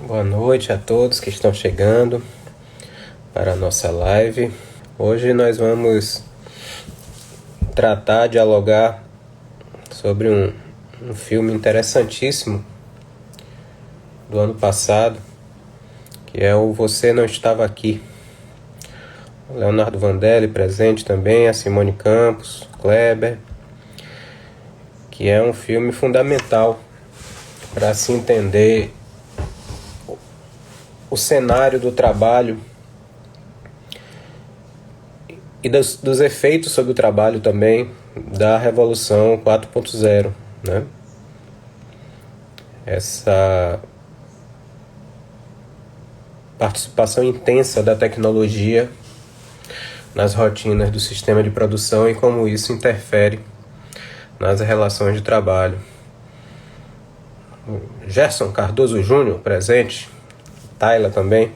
Boa noite a todos que estão chegando para a nossa live. Hoje nós vamos dialogar sobre um filme interessantíssimo do ano passado, que é o Você Não Estava Aqui. O Leonardo Vandelli presente também, a Simone Campos, Kleber, que é um filme fundamental para se entender o cenário do trabalho e dos efeitos sobre o trabalho também da Revolução 4.0, né? Essa participação intensa da tecnologia nas rotinas do sistema de produção e como isso interfere nas relações de trabalho. Gerson Cardoso Júnior presente, Tayla também.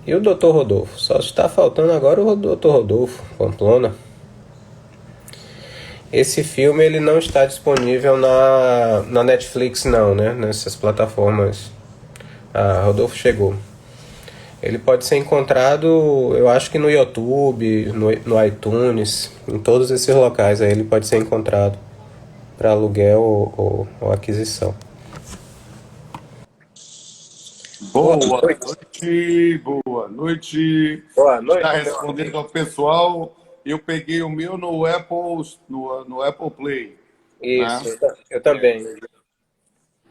E o Dr. Rodolfo? Só está faltando agora o Dr. Rodolfo Pamplona. Esse filme ele não está disponível na Netflix não, né? Nessas plataformas. Ah, Rodolfo chegou. Ele pode ser encontrado, eu acho que no YouTube, no iTunes, em todos esses locais aí ele pode ser encontrado para aluguel ou aquisição. Boa noite, boa noite. Boa noite. Está respondendo ao pessoal. Eu peguei o meu no Apple Play. Isso, Né? eu também.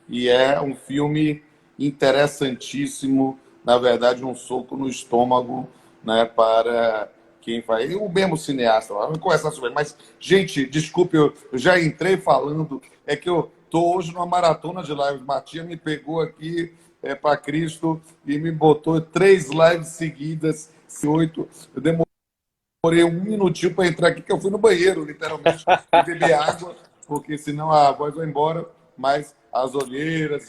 E é um filme interessantíssimo, na verdade, um soco no estômago, né, para quem vai. Eu mesmo cineasta, vamos conversar sobre ele. Mas, gente, desculpe, eu já entrei falando, é que eu estou hoje numa maratona de lives. Matia me pegou aqui para Cristo e me botou 3 lives seguidas, 8. Eu demorei um minutinho para entrar aqui, que eu fui no banheiro, literalmente, e beber água, porque senão a voz vai embora, mas as olheiras,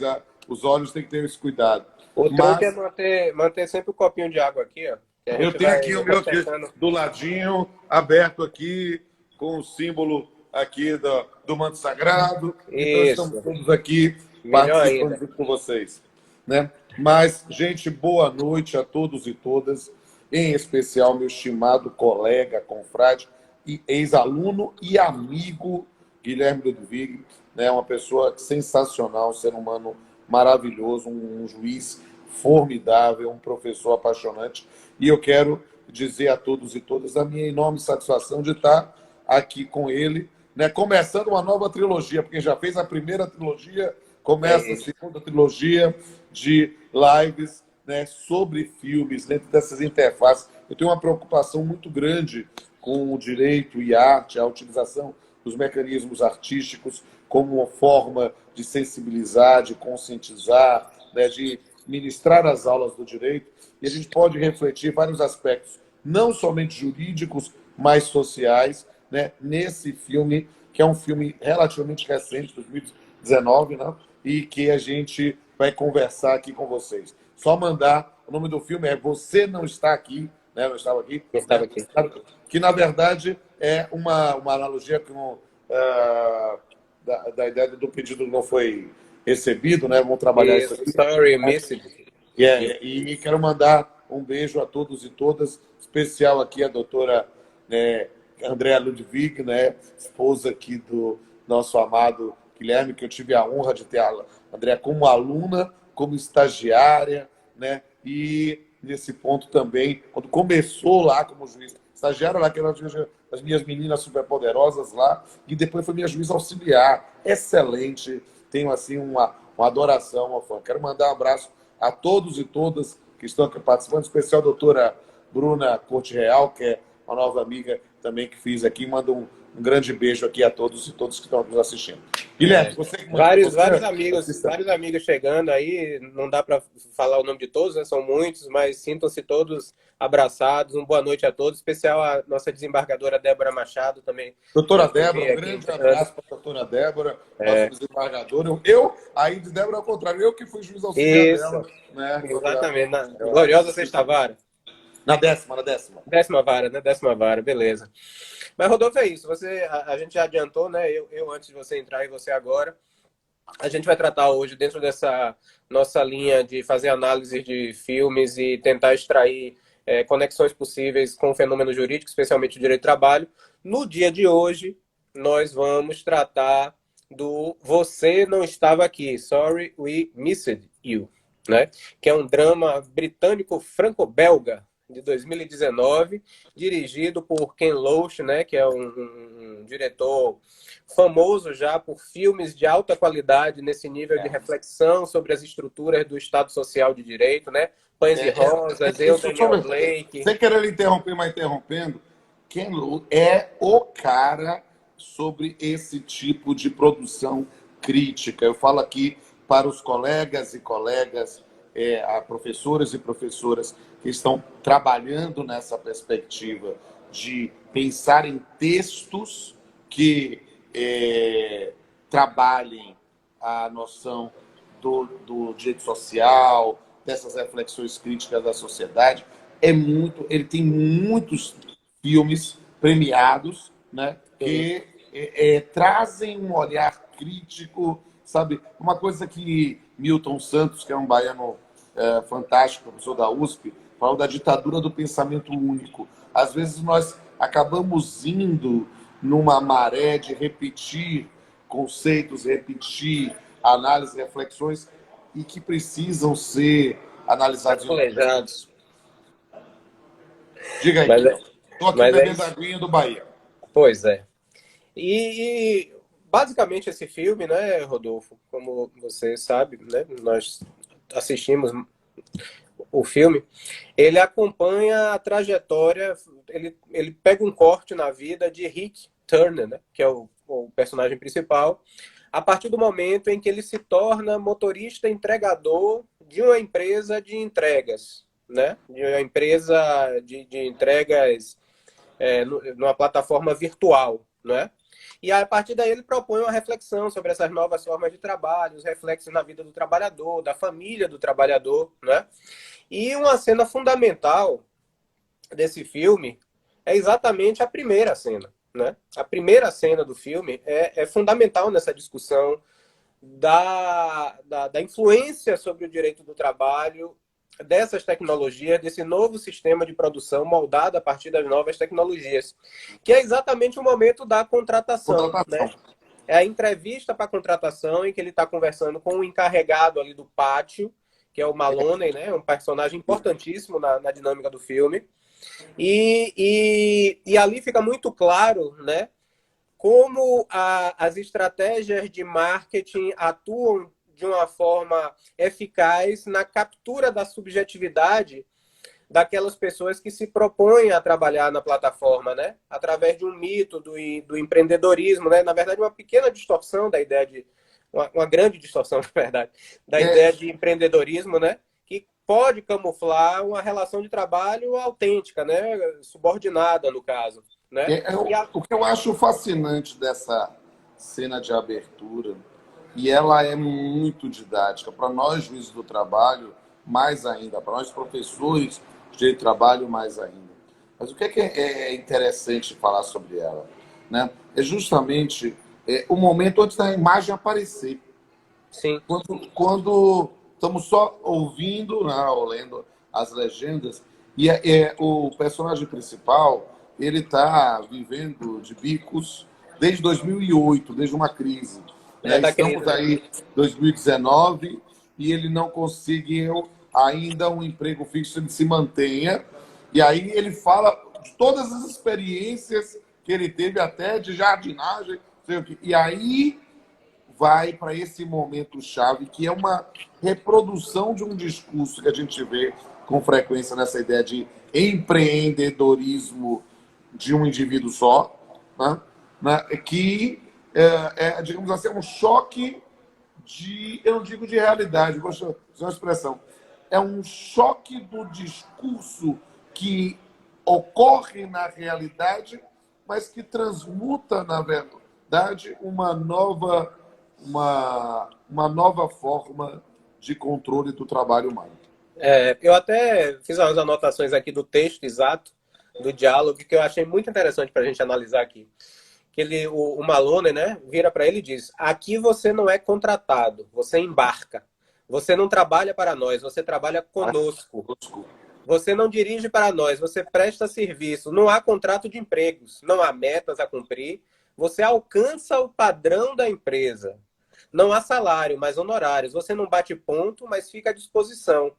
os olhos têm que ter esse cuidado. O truque é manter sempre o copinho de água aqui, ó. Eu tenho aqui o meu aqui, do ladinho, aberto aqui, com o símbolo aqui do manto sagrado. Isso. Então estamos todos aqui participando junto com vocês. Né? Mas, gente, boa noite a todos e todas, em especial meu estimado colega, confrade, e ex-aluno e amigo Guilherme Ludwig, né? Uma pessoa sensacional, um ser humano maravilhoso, um juiz formidável, um professor apaixonante. E eu quero dizer a todos e todas a minha enorme satisfação de estar aqui com ele, né? Começando uma nova trilogia, porque já fez a primeira trilogia, começa a segunda trilogia de lives, né, sobre filmes, dentro dessas interfaces. Eu tenho uma preocupação muito grande com o direito e arte, a utilização dos mecanismos artísticos como uma forma de sensibilizar, de conscientizar, né, de ministrar as aulas do direito. E a gente pode refletir vários aspectos, não somente jurídicos, mas sociais, né, nesse filme, que é um filme relativamente recente, 2019, né, e que a gente vai conversar aqui com vocês. Só mandar, o nome do filme é Você Não Está Aqui, né? Não estava aqui? Eu estava aqui. Que, na verdade, é uma analogia com, da ideia do pedido que não foi recebido, né? Vamos trabalhar isso aqui. Story message. E quero mandar um beijo a todos e todas, especial aqui a doutora Andréa Ludwig, né? Esposa aqui do nosso amado Guilherme, que eu tive a honra de ter a Andréa como aluna, como estagiária, né? E nesse ponto também, quando começou lá como juiz, estagiária lá, que era as minhas meninas superpoderosas lá, e depois foi minha juíza auxiliar, excelente, tenho assim uma adoração, uma fã. Quero mandar um abraço a todos e todas que estão aqui participando, em especial a doutora Bruna Corte Real, que é uma nova amiga também que fiz aqui, manda um grande beijo aqui a todos e todos que estão nos assistindo. Guilherme, você... Vários amigos chegando aí, não dá para falar o nome de todos, né? São muitos, mas sintam-se todos abraçados. Uma boa noite a todos, especial a nossa desembargadora Débora Machado também. Doutora Débora, um grande abraço para a doutora Débora, nossa desembargadora. Eu, aí de Débora, ao contrário, eu que fui juiz auxiliar dela. Né? Exatamente, na gloriosa sexta vara. Na décima. Décima vara, né? Décima vara, beleza. Mas, Rodolfo, é isso. A gente já adiantou, né? Eu antes de você entrar e você agora. A gente vai tratar hoje, dentro dessa nossa linha de fazer análise de filmes e tentar extrair conexões possíveis com o fenômeno jurídico, especialmente o direito do trabalho. No dia de hoje, nós vamos tratar do Você Não Estava Aqui, Sorry We Missed You, né? Que é um drama britânico-franco-belga de 2019, dirigido por Ken Loach, né? Que é um diretor famoso já por filmes de alta qualidade nesse nível de reflexão sobre as estruturas do Estado Social de Direito, né? Pães e Rosas, Eu, Daniel Blake. Sem querer lhe interromper, mas interrompendo, Ken Loach é o cara sobre esse tipo de produção crítica. Eu falo aqui para os colegas e colegas, professores e professoras que estão trabalhando nessa perspectiva de pensar em textos que trabalhem a noção do direito social, dessas reflexões críticas da sociedade. Ele tem muitos filmes premiados, né, que trazem um olhar crítico, sabe? Uma coisa que Milton Santos, que é um baiano fantástico, professor da USP, falou da ditadura do pensamento único. Às vezes nós acabamos indo numa maré de repetir conceitos, repetir análises, reflexões, e que precisam ser analisados. Diga aí. Estou aqui bebendo a aguinha do Bahia. Pois é. E basicamente esse filme, né, Rodolfo, como você sabe, né, nós assistimos o filme, ele acompanha a trajetória, ele pega um corte na vida de Rick Turner, né, que é o personagem principal, a partir do momento em que ele se torna motorista entregador de uma empresa de entregas, né, de uma empresa de entregas numa plataforma virtual, né? E a partir daí ele propõe uma reflexão sobre essas novas formas de trabalho, os reflexos na vida do trabalhador, da família do trabalhador, né? E uma cena fundamental desse filme é exatamente a primeira cena, né? A primeira cena do filme é fundamental nessa discussão da influência sobre o direito do trabalho dessas tecnologias, desse novo sistema de produção moldado a partir das novas tecnologias, que é exatamente o momento da contratação. Né? É a entrevista para a contratação em que ele está conversando com o encarregado ali do pátio, que é o Maloney, né? Um personagem importantíssimo na dinâmica do filme. E ali fica muito claro, né, como as estratégias de marketing atuam de uma forma eficaz na captura da subjetividade daquelas pessoas que se propõem a trabalhar na plataforma, né? Através de um mito do empreendedorismo, né? Na verdade, uma pequena distorção da ideia de... Uma grande distorção, na verdade, da ideia de empreendedorismo, né? Que pode camuflar uma relação de trabalho autêntica, né? Subordinada, no caso. Né? O que eu acho fascinante dessa cena de abertura, e ela é muito didática, para nós juízes do trabalho, mais ainda, para nós professores de trabalho, mais ainda. Mas o que é interessante falar sobre ela? Né? É justamente o momento antes da imagem aparecer. Sim. Quando estamos só ouvindo, né, ou lendo as legendas, e o personagem principal, ele está vivendo de bicos desde 2008, desde uma crise. Né? Estamos aí em 2019 e ele não conseguiu ainda um emprego fixo, ele se mantenha. E aí ele fala de todas as experiências que ele teve, até de jardinagem, sei o quê. E aí vai para esse momento chave, que é uma reprodução de um discurso que a gente vê com frequência nessa ideia de empreendedorismo de um indivíduo só, né? Que digamos assim, um choque de, eu não digo de realidade, vou usar uma expressão, é um choque do discurso que ocorre na realidade, mas que transmuta, na verdade, uma nova forma de controle do trabalho humano. Eu até fiz umas anotações aqui do texto exato, do diálogo, que eu achei muito interessante para a gente analisar aqui. o Malone, né, vira para ele e diz: aqui você não é contratado, você embarca. Você não trabalha para nós, você trabalha conosco. Você não dirige para nós, você presta serviço. Não há contrato de empregos, não há metas a cumprir. Você alcança o padrão da empresa. Não há salário, mas honorários. Você não bate ponto, mas fica à disposição.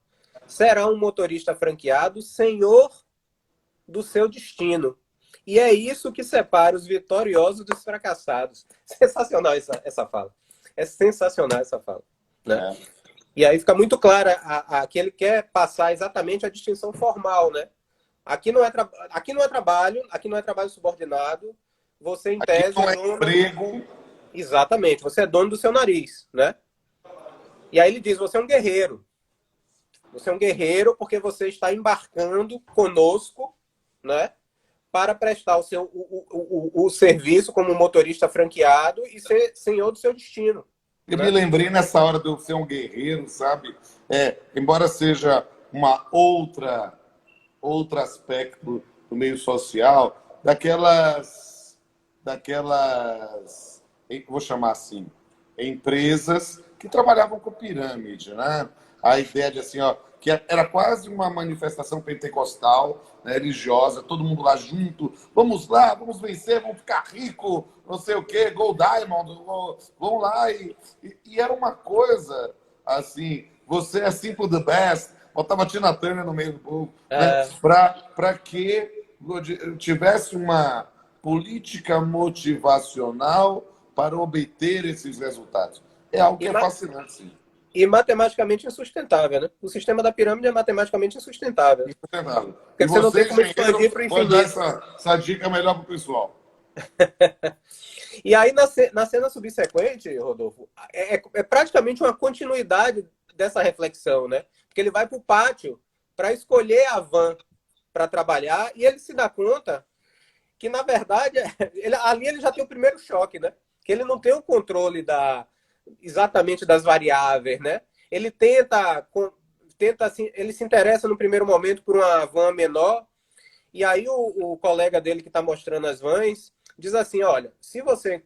Será um motorista franqueado, senhor do seu destino. E é isso que separa os vitoriosos dos fracassados. Sensacional essa fala. É sensacional essa fala. Né? E aí fica muito clara que ele quer passar exatamente a distinção formal. Né? Aqui não é trabalho, aqui não é trabalho subordinado. Você, em tese, aqui não é emprego. Exatamente, você é dono do seu nariz. Né? E aí ele diz, você é um guerreiro. Você é um guerreiro porque você está embarcando conosco, né, para prestar o serviço como motorista franqueado e ser senhor do seu destino. Eu me lembrei nessa hora de eu ser um guerreiro, sabe? Embora seja outro aspecto do meio social, daquelas, vou chamar assim, empresas que trabalhavam com pirâmide, né? A ideia de assim, ó, que era quase uma manifestação pentecostal, né, religiosa, todo mundo lá junto, vamos lá, vamos vencer, vamos ficar rico, não sei o quê, Gold Diamond, vamos lá. E era uma coisa, assim, você é simple the best, botava Tina Turner no meio do povo, né, para que tivesse uma política motivacional para obter esses resultados. É algo que é fascinante, sim. E matematicamente insustentável, né? O sistema da pirâmide é matematicamente insustentável. Insustentável. Porque você não tem como expandir para o infinito. Vou dar essa dica melhor para o pessoal. E aí, na cena subsequente, Rodolfo, é praticamente uma continuidade dessa reflexão, né? Porque ele vai para o pátio para escolher a van para trabalhar e ele se dá conta que, na verdade, ali ele já tem o primeiro choque, né? Que ele não tem o controle exatamente das variáveis, né? Ele assim, ele se interessa no primeiro momento por uma van menor, e aí o colega dele que está mostrando as vans diz assim, olha, se você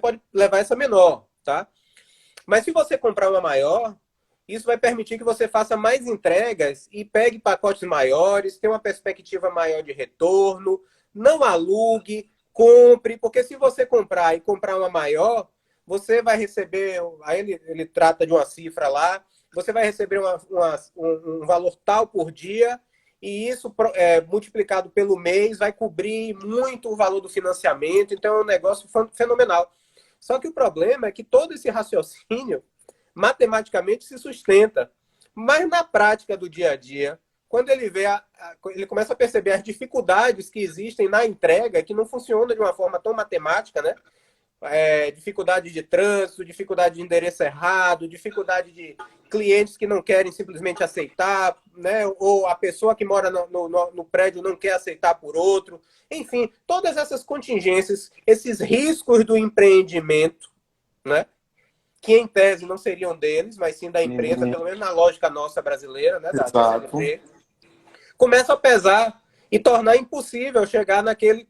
pode levar essa menor, tá? Mas se você comprar uma maior, isso vai permitir que você faça mais entregas e pegue pacotes maiores, tenha uma perspectiva maior de retorno, não alugue, compre, porque se você comprar uma maior, você vai receber, aí ele trata de uma cifra lá, você vai receber um valor tal por dia, e isso multiplicado pelo mês vai cobrir muito o valor do financiamento, então é um negócio fenomenal. Só que o problema é que todo esse raciocínio matematicamente se sustenta, mas na prática do dia a dia, quando ele vê, ele começa a perceber as dificuldades que existem na entrega, que não funciona de uma forma tão matemática, né? Dificuldade de trânsito, dificuldade de endereço errado, dificuldade de clientes que não querem simplesmente aceitar, né? Ou a pessoa que mora no prédio não quer aceitar por outro. Enfim, todas essas contingências, esses riscos do empreendimento, né? Que em tese não seriam deles, mas sim da empresa, pelo menos na lógica nossa brasileira, né? Da CLT, começa a pesar e tornar impossível chegar naquele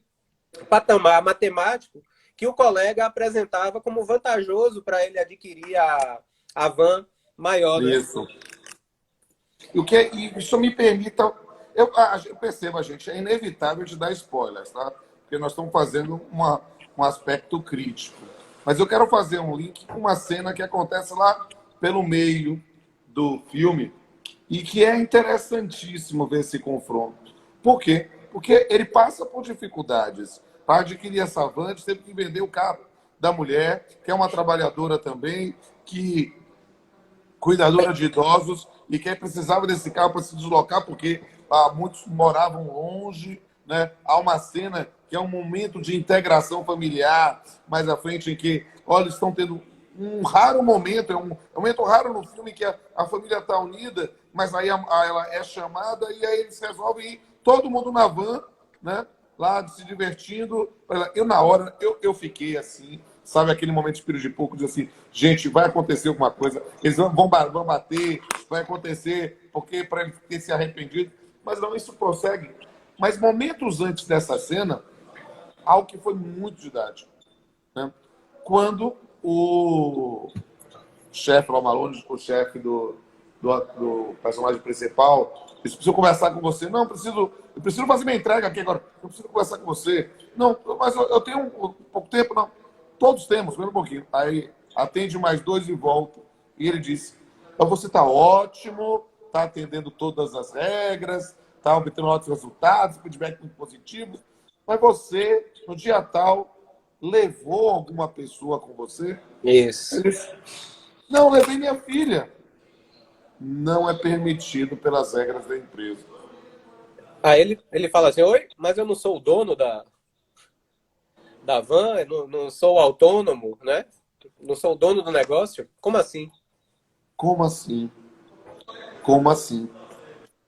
patamar matemático que o colega apresentava como vantajoso para ele adquirir a van maior. Né? Isso. Isso me permita... Eu percebo, gente, é inevitável te dar spoilers, tá? Porque nós estamos fazendo um aspecto crítico. Mas eu quero fazer um link com uma cena que acontece lá pelo meio do filme e que é interessantíssimo ver esse confronto. Por quê? Porque ele passa por dificuldades. Para adquirir essa van, ele teve que vender o carro da mulher, que é uma trabalhadora também, que cuidadora de idosos e que precisava desse carro para se deslocar, porque muitos moravam longe, né? Há uma cena que é um momento de integração familiar, mais à frente, em que, olha, estão tendo um raro momento, é um momento raro no filme que a família está unida, mas aí ela é chamada e aí eles resolvem ir, todo mundo na van, né? Lá se divertindo. Eu, na hora, eu fiquei assim, sabe, aquele momento de espírito de pouco, de assim, gente, vai acontecer alguma coisa, eles vão bater, vai acontecer, porque para ele ter se arrependido. Mas não, isso prossegue. Mas momentos antes dessa cena, algo que foi muito didático. né? Quando o chefe lá, o Malone, o chefe do personagem principal, disse: preciso conversar com você. Não, eu preciso fazer minha entrega aqui agora. Eu preciso conversar com você. Não, mas eu tenho um pouco tempo, não. Todos temos, menos um pouquinho. Aí atende mais dois e volta. E ele disse: você está ótimo, está atendendo todas as regras, está obtendo ótimos resultados, feedback muito positivo, mas você, no dia tal, levou alguma pessoa com você? Isso. Ele disse: não, levei minha filha. Não é permitido pelas regras da empresa. Aí ele fala assim: oi, mas eu não sou o dono da van, eu não sou autônomo, né? Não sou o dono do negócio? Como assim? Como assim? Como assim?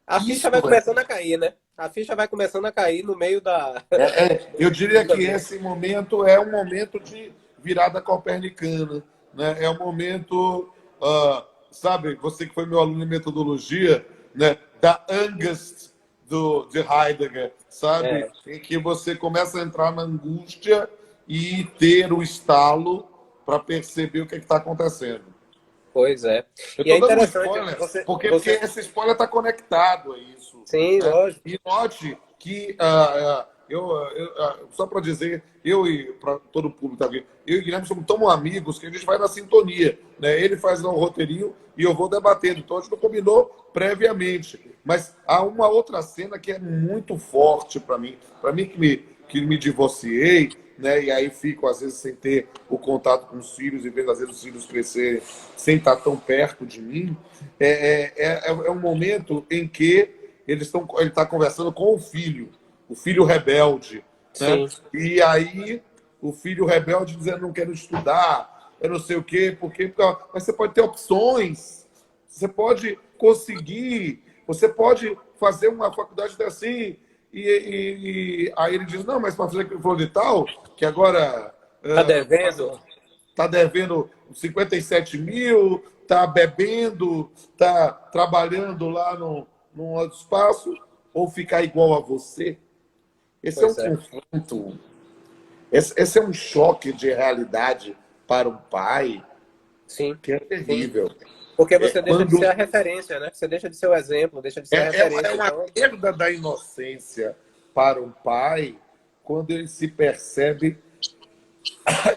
A ficha vai começando a cair, né? A ficha vai começando a cair no meio da... Eu diria que esse momento é um momento de virada copernicana, né? É um momento, sabe, você que foi meu aluno em metodologia, né? Da angst de Heidegger, sabe? Em que você começa a entrar na angústia e ter o estalo para perceber o que está acontecendo. Pois é. Eu E é estou dando um interessante. spoiler, porque esse spoiler está conectado a isso. Sim, Né? lógico. E note que, só para dizer, eu e para todo o público tá aqui, eu e o Guilherme somos tão amigos que a gente vai na sintonia. Né? Ele faz um roteirinho e eu vou debatendo. Então a gente não combinou previamente. Mas há uma outra cena que é muito forte para mim que me divorciei, né? E aí fico, às vezes, sem ter o contato com os filhos e vendo, às vezes, os filhos crescerem sem estar tão perto de mim. É um momento em que ele está conversando com o filho rebelde. Né? E aí, o filho rebelde dizendo: não quero estudar, eu não sei o quê, porque mas você pode ter opções, você pode conseguir, você pode fazer uma faculdade assim. E aí ele diz: não, mas para fazer aquilo falou de tal, que agora está devendo 57 mil, está bebendo, está trabalhando lá num outro espaço, ou ficar igual a você. Esse é um confronto, esse é um choque de realidade para um pai. Sim. Que é terrível. Porque você deixa de ser a referência, né? Você deixa de ser o exemplo, deixa de ser a referência. É uma perda da inocência para um pai quando ele se percebe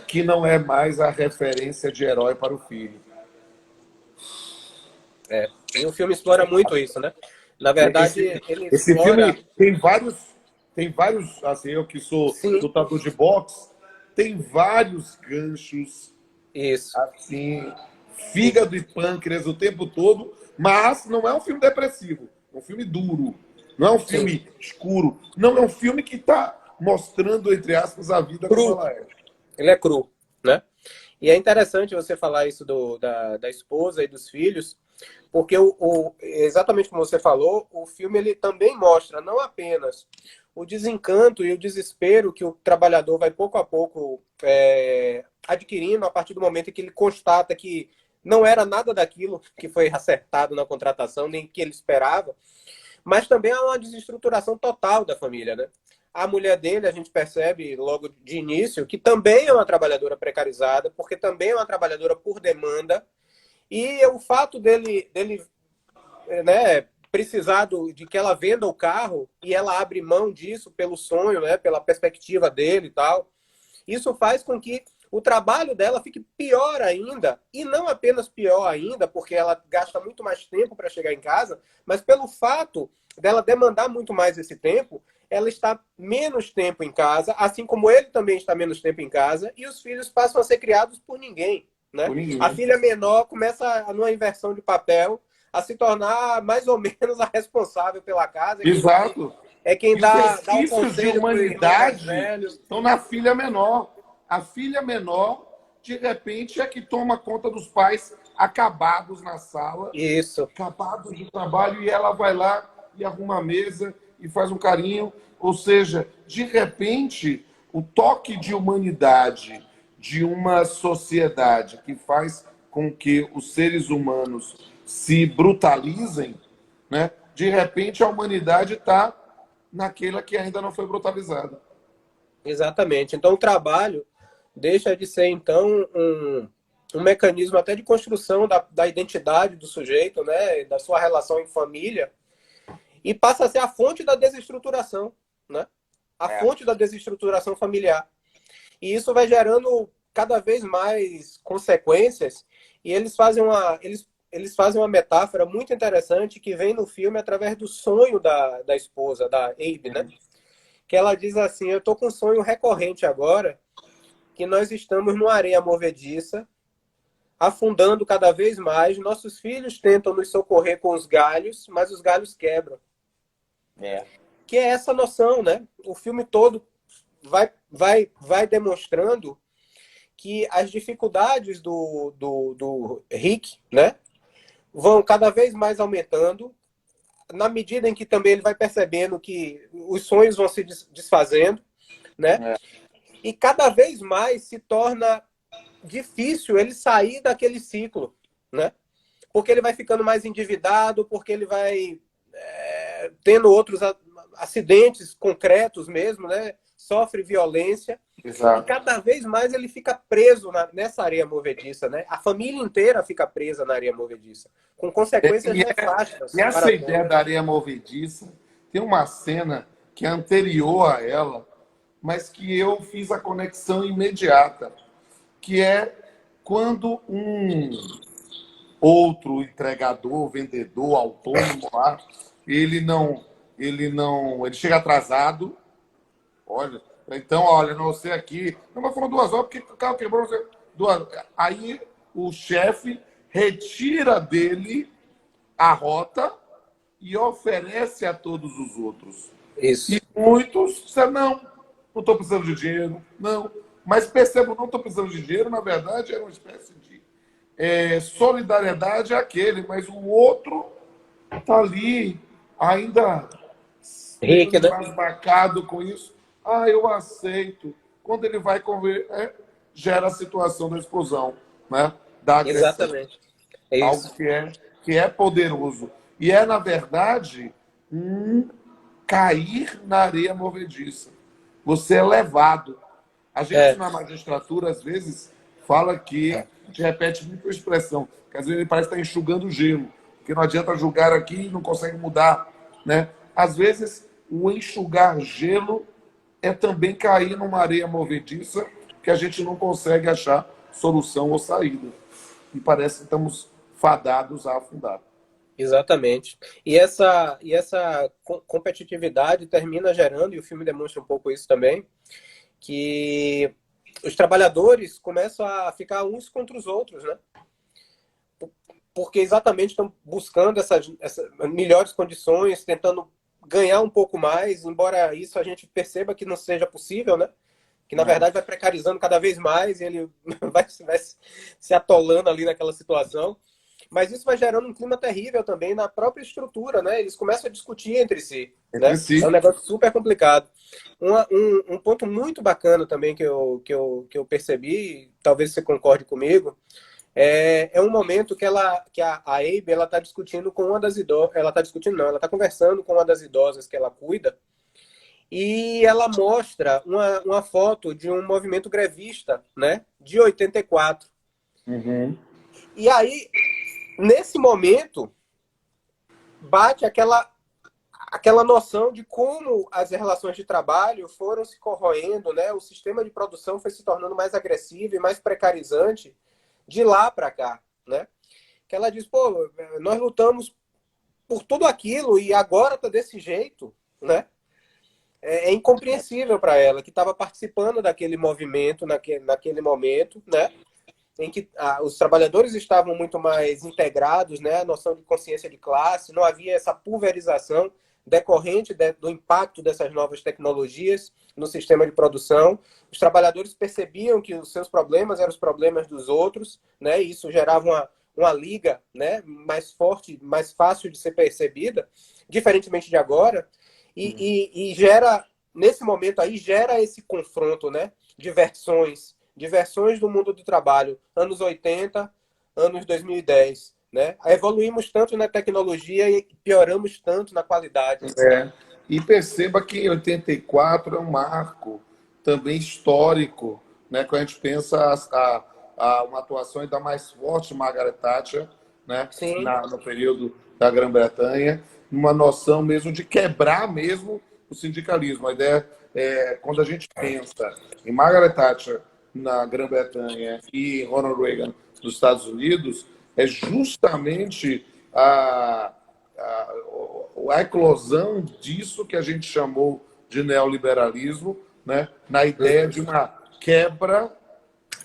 que não é mais a referência de herói para o filho. E o filme explora muito isso, né? Na verdade, esse filme tem vários, assim, eu que sou lutador de boxe, tem vários ganchos, assim, fígado e pâncreas o tempo todo, mas não é um filme depressivo, é um filme duro, não é um filme escuro, não é um filme que está mostrando, entre aspas, a vida como ela é. Ele é cru, né? E é interessante você falar isso da esposa e dos filhos, porque exatamente como você falou, o filme ele também mostra não apenas o desencanto e o desespero que o trabalhador vai pouco a pouco adquirindo a partir do momento em que ele constata que não era nada daquilo que foi acertado na contratação, nem que ele esperava, mas também há uma desestruturação total da família, né? A mulher dele, a gente percebe logo de início que também é uma trabalhadora precarizada, porque também é uma trabalhadora por demanda, e o fato dele né, precisar de que ela venda o carro e ela abre mão disso pelo sonho, né, pela perspectiva dele e tal, isso faz com que o trabalho dela fique pior ainda, e não apenas pior ainda, porque ela gasta muito mais tempo para chegar em casa, mas pelo fato dela demandar muito mais esse tempo, ela está menos tempo em casa, assim como ele também está menos tempo em casa, e os filhos passam a ser criados por ninguém. Né? A filha menor começa, numa inversão de papel, a se tornar mais ou menos a responsável pela casa. Exato. É quem dá o conselho de humanidade estão na filha menor. A filha menor, de repente, é que toma conta dos pais acabados na sala. Isso. Acabados de trabalho, e ela vai lá e arruma a mesa e faz um carinho. Ou seja, de repente, o toque de humanidade de uma sociedade que faz com que os seres humanos se brutalizem, né? De repente a humanidade está naquela que ainda não foi brutalizada. Exatamente. Então o trabalho, deixa de ser, então, um mecanismo até de construção da identidade do sujeito, né, da sua relação em família, e passa a ser a fonte da desestruturação, né? A fonte da desestruturação familiar. E isso vai gerando cada vez mais consequências, e eles fazem uma metáfora muito interessante que vem no filme através do sonho da esposa, da Abe, né? Que ela diz assim, eu tô com um sonho recorrente agora, que nós estamos numa areia movediça, afundando cada vez mais, nossos filhos tentam nos socorrer com os galhos, mas os galhos quebram. Que é essa noção, né? O filme todo vai demonstrando que as dificuldades do Rick, né, vão cada vez mais aumentando, na medida em que também ele vai percebendo que os sonhos vão se desfazendo, né? E cada vez mais se torna difícil ele sair daquele ciclo, né? Porque ele vai ficando mais endividado, porque ele vai tendo outros acidentes concretos mesmo, né? Sofre violência. Exato. E cada vez mais ele fica preso nessa areia movediça, né? A família inteira fica presa na areia movediça, com consequências nefastas. E essa ideia da areia movediça, tem uma cena que é anterior a ela, mas que eu fiz a conexão imediata, que é quando um outro entregador, vendedor, autônomo lá, ele chega atrasado, olha, então, olha, não sei aqui, não, mas foram 2 horas, porque o carro quebrou, não sei, 2. Aí o chefe retira dele a rota e oferece a todos os outros. Isso. E muitos disseram, não estou precisando de dinheiro, não. Mas percebo, não estou precisando de dinheiro, na verdade, era uma espécie de solidariedade àquele, mas o outro está ali ainda Rick, né? embasbacado com isso. Ah, eu aceito. Quando ele vai conver, gera a situação da explosão, né? Da agressão. Exatamente. É isso. Algo que é poderoso. E é, na verdade, cair na areia movediça. Você é levado. A gente, na magistratura, às vezes, fala que, a gente repete muito a expressão, que às vezes ele parece estar enxugando gelo, que não adianta julgar aqui e não consegue mudar, né? Às vezes, o enxugar gelo é também cair numa areia movediça que a gente não consegue achar solução ou saída. E parece que estamos fadados a afundar. Exatamente. E essa competitividade termina gerando, e o filme demonstra um pouco isso também, que os trabalhadores começam a ficar uns contra os outros, né? Porque exatamente estão buscando essas melhores condições, tentando ganhar um pouco mais, embora isso a gente perceba que não seja possível, né? Que na verdade vai precarizando cada vez mais e ele vai se atolando ali naquela situação. Mas isso vai gerando um clima terrível também na própria estrutura, né? Eles começam a discutir entre si, né? É um negócio super complicado. Um ponto muito bacana também que eu percebi, talvez você concorde comigo, é um momento que a Abe ela está discutindo com uma das idosas, ela está conversando com uma das idosas que ela cuida, e ela mostra uma foto de um movimento grevista, né? De 84. E aí nesse momento, bate aquela noção de como as relações de trabalho foram se corroendo, né? O sistema de produção foi se tornando mais agressivo e mais precarizante de lá para cá, né? Que ela diz, pô, nós lutamos por tudo aquilo e agora tá desse jeito, né? É incompreensível para ela, que estava participando daquele movimento naquele momento, né? Em que os trabalhadores estavam muito mais integrados, né? A noção de consciência de classe, não havia essa pulverização decorrente do impacto dessas novas tecnologias no sistema de produção. Os trabalhadores percebiam que os seus problemas eram os problemas dos outros, né? E isso gerava uma liga, né? Mais forte, mais fácil de ser percebida, diferentemente de agora, e gera, nesse momento aí, gera esse confronto, né? De versões do mundo do trabalho, anos 80, anos 2010, né? Evoluímos tanto na tecnologia e pioramos tanto na qualidade. E perceba que em 84 é um marco também histórico né? Quando a gente pensa uma atuação ainda mais forte de Margaret Thatcher, né? Sim. No período da Grã-Bretanha, uma noção mesmo de quebrar mesmo o sindicalismo. A ideia é, quando a gente pensa em Margaret Thatcher na Grã-Bretanha e Ronald Reagan nos Estados Unidos, é justamente a eclosão disso que a gente chamou de neoliberalismo, né? Na ideia de uma quebra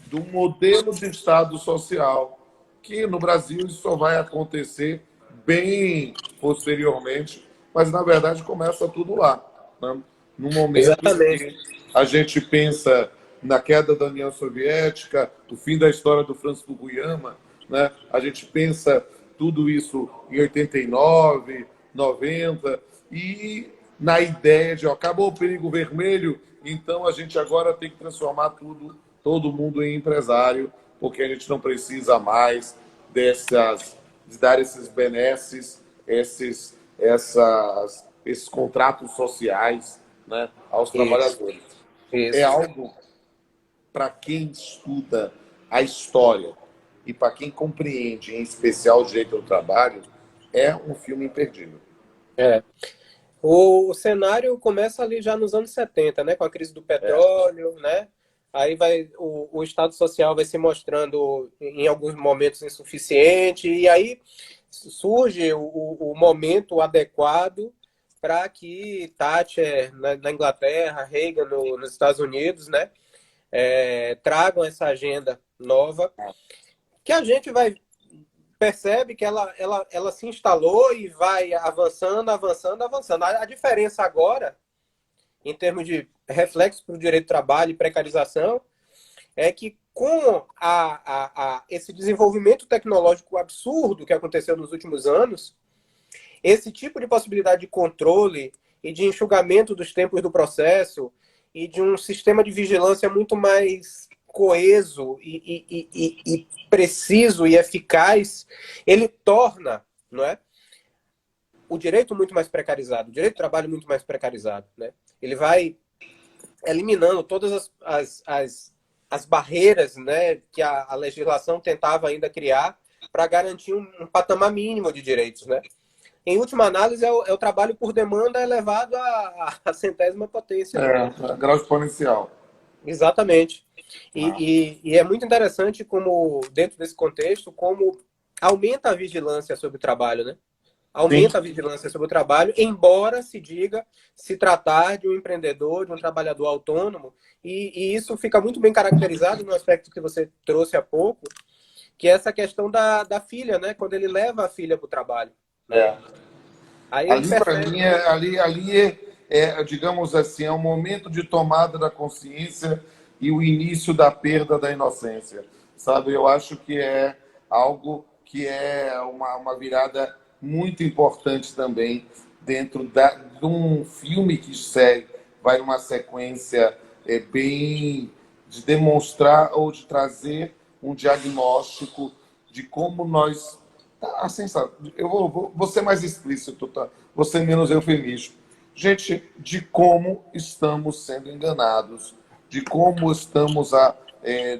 do modelo de Estado social, que no Brasil isso só vai acontecer bem posteriormente, mas na verdade começa tudo lá. Né? No momento em Exatamente. que a gente pensa na queda da União Soviética, o fim da história do Francis Fukuyama, né? A gente pensa tudo isso em 89, 90, e na ideia de ó, acabou o perigo vermelho, então a gente agora tem que transformar tudo, todo mundo em empresário, porque a gente não precisa mais de dar esses benesses, esses contratos sociais, né, aos trabalhadores. Isso. É algo para quem estuda a história e para quem compreende, em especial, o direito do trabalho, é um filme imperdível. É. O cenário começa ali já nos anos 70, né, com a crise do petróleo, né? Aí o Estado Social vai se mostrando em alguns momentos insuficiente, e aí surge o momento adequado para que Thatcher na Inglaterra, Reagan nos Estados Unidos, né, tragam essa agenda nova, que a gente percebe que ela se instalou e vai avançando, avançando, avançando. A diferença agora, em termos de reflexo para o direito do trabalho e precarização, é que com esse desenvolvimento tecnológico absurdo que aconteceu nos últimos anos, esse tipo de possibilidade de controle e de enxugamento dos tempos do processo e de um sistema de vigilância muito mais coeso e preciso e eficaz, ele torna, não é, o direito muito mais precarizado, o direito do trabalho muito mais precarizado, né? Ele vai eliminando todas as barreiras, né, que a legislação tentava ainda criar para garantir um patamar mínimo de direitos, né? Em última análise, é o trabalho por demanda elevado à centésima potência. Grau exponencial. Exatamente. E é muito interessante como, dentro desse contexto, como aumenta a vigilância sobre o trabalho, né? Aumenta Sim. a vigilância sobre o trabalho, embora se diga se tratar de um empreendedor, de um trabalhador autônomo, e isso fica muito bem caracterizado no aspecto que você trouxe há pouco, que é essa questão da filha, né? Quando ele leva a filha para o trabalho. Né? Aí ele Ali, para percebe... mim, digamos assim, é um momento de tomada da consciência e o início da perda da inocência. Sabe, eu acho que é algo que é uma virada muito importante também dentro de um filme que segue, vai numa sequência bem de demonstrar ou de trazer um diagnóstico de como nós... Assim, sabe, eu vou ser mais explícito, tá? Vou ser menos eufemístico. Gente, de como estamos sendo enganados, de como estamos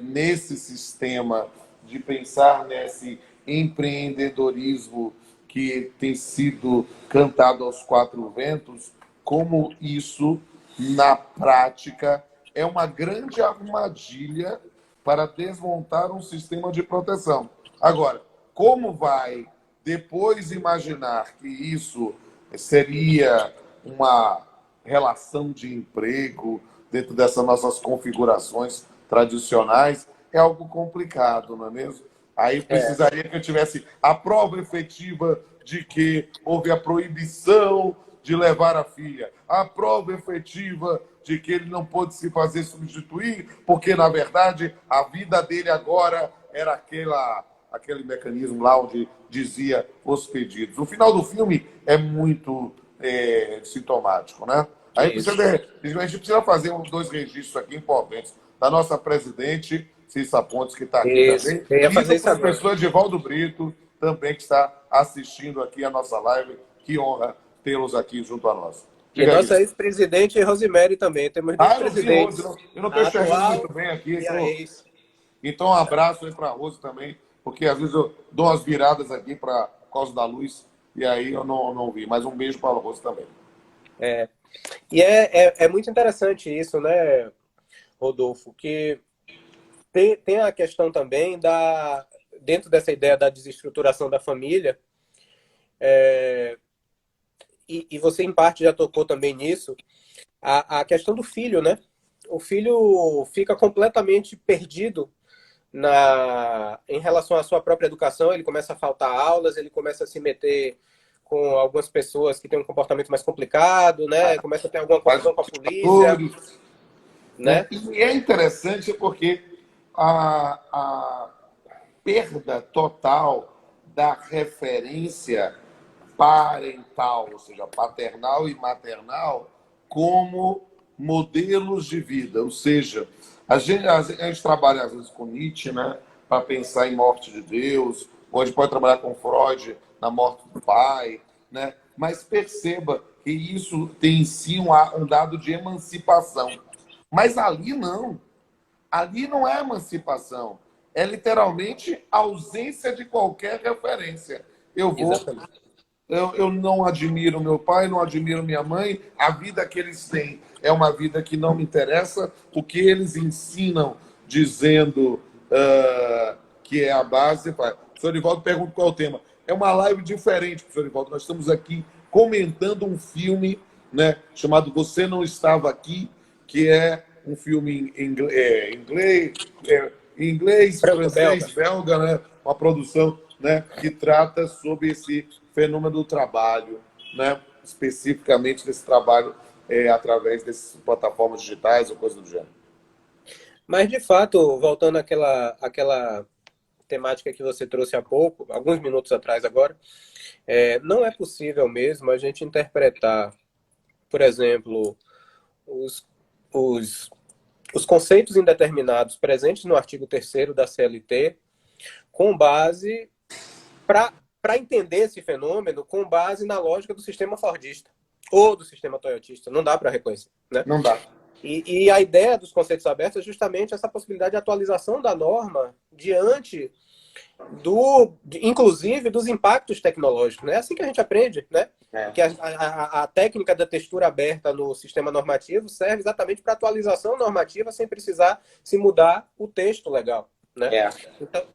nesse sistema de pensar nesse empreendedorismo que tem sido cantado aos quatro ventos, como isso, na prática, é uma grande armadilha para desmontar um sistema de proteção. Agora, como vai depois imaginar que isso seria uma relação de emprego dentro dessas nossas configurações tradicionais, é algo complicado, não é mesmo? Aí precisaria que eu tivesse a prova efetiva de que houve a proibição de levar a filha, a prova efetiva de que ele não pôde se fazer substituir, porque, na verdade, a vida dele agora era aquele mecanismo lá onde dizia os pedidos. O final do filme é muito sintomático, né? Aí a gente precisa fazer dois registros aqui importantes. Da nossa presidente, Cissa Pontes, que está aqui também, e do professor Edivaldo Brito, também que está assistindo aqui a nossa live. Que honra tê-los aqui junto a nós. E nossa ex-presidente Rosemary também. Temos dois presidentes. Eu não estou enxergando muito bem aqui. Então, um abraço aí para a Rose também, porque às vezes eu dou umas viradas aqui por causa da luz, e aí eu não vi. Mas um beijo para a Rose também. E é muito interessante isso, né, Rodolfo? Que tem a questão também dentro dessa ideia da desestruturação da família, e você em parte já tocou também nisso, a questão do filho, né? O filho fica completamente perdido em relação à sua própria educação, ele começa a faltar aulas, ele começa a se meter com algumas pessoas que têm um comportamento mais complicado, né? Começa a ter alguma confusão com a polícia. Né? E é interessante porque a perda total da referência parental, ou seja, paternal e maternal, como modelos de vida. Ou seja, a gente trabalha às vezes com Nietzsche, né, para pensar em morte de Deus, ou a gente pode trabalhar com Freud na morte do pai, né? Mas perceba que isso tem em si um dado de emancipação. Mas ali não. Ali não é emancipação. É literalmente ausência de qualquer referência. Eu não admiro meu pai, não admiro minha mãe. A vida que eles têm é uma vida que não me interessa. O que eles ensinam dizendo que é a base. O senhor Ivaldo pergunta qual é o tema. É uma live diferente, professor Ivaldo. Nós estamos aqui comentando um filme, né, chamado Você Não Estava Aqui, que é um filme em inglês, francês, belga, né? Uma produção, né, que trata sobre esse fenômeno do trabalho, né? Especificamente desse trabalho através dessas plataformas digitais ou coisa do gênero. Mas, de fato, voltando àquela temática que você trouxe há pouco, alguns minutos atrás agora, não é possível mesmo a gente interpretar, por exemplo, os conceitos indeterminados presentes no artigo 3º da CLT com base para entender esse fenômeno com base na lógica do sistema fordista ou do sistema toyotista. Não dá para reconhecer, né? Não dá. E a ideia dos conceitos abertos é justamente essa possibilidade de atualização da norma diante inclusive dos impactos tecnológicos. É assim que a gente aprende, né? Que a técnica da textura aberta no sistema normativo serve exatamente para atualização normativa sem precisar se mudar o texto legal. Né?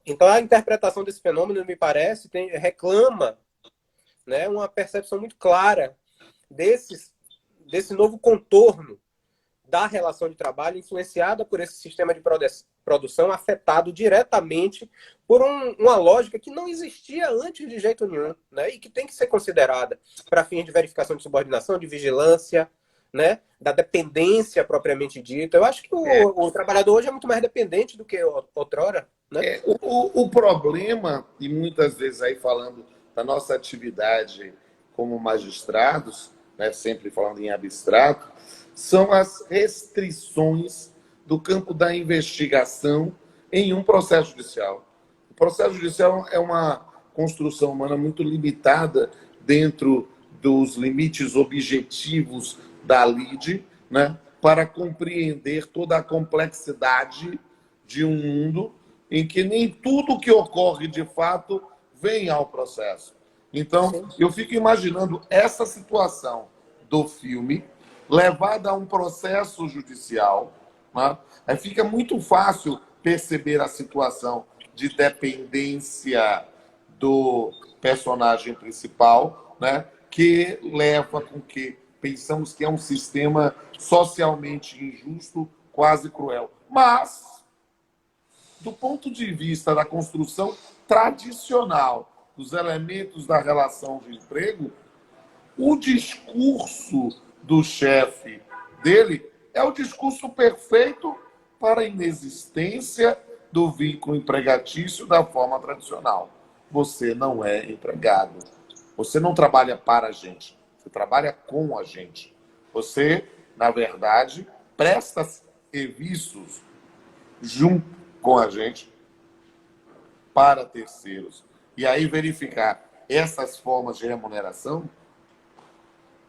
Então, a interpretação desse fenômeno, me parece, reclama, né, uma percepção muito clara desse novo contorno da relação de trabalho influenciada por esse sistema de produção afetado diretamente por uma lógica que não existia antes de jeito nenhum, né, e que tem que ser considerada para fins de verificação de subordinação, de vigilância, né, da dependência propriamente dita. Eu acho que o trabalhador hoje é muito mais dependente do que outrora. Né? O problema, e muitas vezes aí falando da nossa atividade como magistrados, né, sempre falando em abstrato, são as restrições do campo da investigação em um processo judicial. O processo judicial é uma construção humana muito limitada dentro dos limites objetivos da lide, né, para compreender toda a complexidade de um mundo em que nem tudo que ocorre de fato vem ao processo. Então, eu fico imaginando essa situação do filme levada a um processo judicial, né? Aí fica muito fácil perceber a situação de dependência do personagem principal, né? Que leva com que pensamos que é um sistema socialmente injusto, quase cruel. Mas, do ponto de vista da construção tradicional dos elementos da relação de emprego, o discurso do chefe dele é o discurso perfeito para a inexistência do vínculo empregatício da forma tradicional. Você não é empregado. Você não trabalha para a gente. Você trabalha com a gente. Você, na verdade, presta serviços junto com a gente para terceiros. E aí verificar essas formas de remuneração